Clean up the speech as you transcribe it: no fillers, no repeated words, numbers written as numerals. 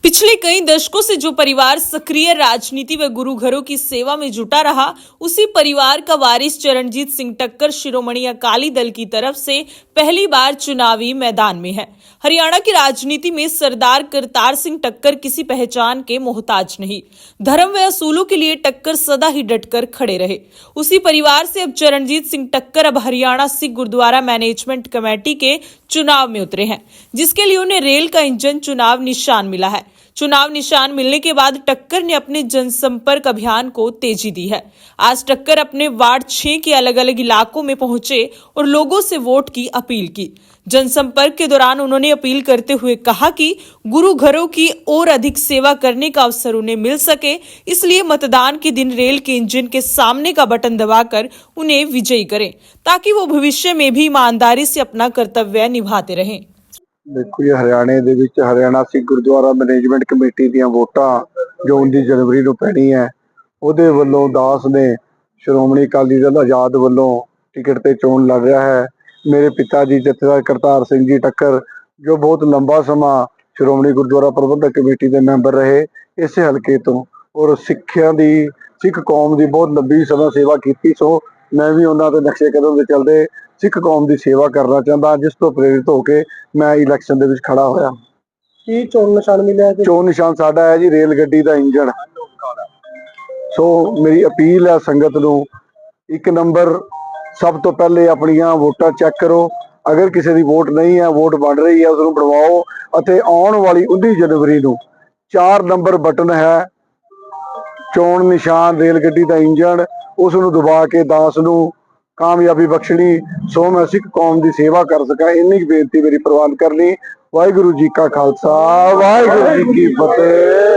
पिछले कई दशकों से जो परिवार सक्रिय राजनीति व गुरु घरों की सेवा में जुटा रहा, उसी परिवार का वारिस चरणजीत सिंह टक्कर शिरोमणि अकाली दल की तरफ से पहली बार चुनावी मैदान में है। हरियाणा की राजनीति में सरदार करतार सिंह टक्कर किसी पहचान के मोहताज नहीं। धर्म व असूलों के लिए टक्कर सदा ही डटकर खड़े रहे। उसी परिवार से अब चरणजीत सिंह टक्कर अब हरियाणा सिख गुरुद्वारा मैनेजमेंट कमेटी के चुनाव में उतरे हैं, जिसके लिए उन्हें रेल का इंजन चुनाव निशान मिला है। चुनाव निशान मिलने के बाद टक्कर ने अपने जनसंपर्क अभियान को तेजी दी है। आज टक्कर अपने वार्ड 6 के अलग अलग इलाकों में पहुंचे और लोगों से वोट की अपील की। जनसंपर्क के दौरान उन्होंने अपील करते हुए कहा कि गुरु घरों की और अधिक सेवा करने का अवसर उन्हें मिल सके, इसलिए मतदान के दिन रेल के इंजन के सामने का बटन दबाकर उन्हें विजयी करें, ताकि वो भविष्य में भी ईमानदारी से अपना कर्तव्य निभाते रहें। देखो जी, हरियाणे ਦੇ ਵਿੱਚ ਹਰਿਆਣਾ ਸਿੱਖ ਗੁਰਦੁਆਰਾ ਮੈਨੇਜਮੈਂਟ ਕਮੇਟੀ ਦੀਆਂ ਵੋਟਾਂ ਜੋ 19 ਜਨਵਰੀ ਨੂੰ ਪੈਣੀ ਹੈ, ਉਹਦੇ ਵੱਲੋਂ ਦਾਸ ਨੇ ਸ਼੍ਰੋਮਣੀ ਅਕਾਲੀ ਦਲ ਆਜ਼ਾਦ ਵੱਲੋਂ ਟਿਕਟ ਤੇ ਚੋਣ ਲੜ ਰਿਹਾ ਹੈ। ਮੇਰੇ ਪਿਤਾ ਜੀ ਜਥੇਦਾਰ ਕਰਤਾਰ ਸਿੰਘ ਜੀ ਟੱਕਰ ਜੋ ਬਹੁਤ ਲੰਬਾ ਸਮਾਂ ਸ਼੍ਰੋਮਣੀ ਗੁਰਦੁਆਰਾ ਪ੍ਰਬੰਧਕ ਕਮੇਟੀ ਦੇ ਮੈਂਬਰ ਰਹੇ ਇਸੇ ਹਲਕੇ ਤੋਂ, ਔਰ ਸਿੱਖ ਕੌਮ ਦੀ ਬਹੁਤ ਲੰਬੀ ਸਮਾਂ ਸੇਵਾ ਕੀਤੀ। ਸੋ मैं भी उन्होंने नक्शे कदम के चलते सिख कौम की सेवा करना चाहता, जिस तो प्रेरित होकर मैं इलैक्शन दे विच खड़ा होया। चोन निशान मिला है? चोन निशान साडा है जी रेल गड्डी का इंजन। सो मेरी अपील है संगत नूं, एक नंबर सब तो पहले अपनियां वोटां चैक करो। अगर किसी की वोट नहीं है, वोट बन रही है, उसनूं बनवाओ। अते आउण वाली 19 जनवरी नूं 4 नंबर बटन है, चोन निशान रेल गड्डी का इंजन, उस दबा के दास नूं कामयाबी बख्शनी। सो मैं सिख कौम की सेवा कर सका, इन्नी बेनती मेरी प्रवान करनी। वाहिगुरू जी का खालसा, वाहिगुरू जी की फतेह।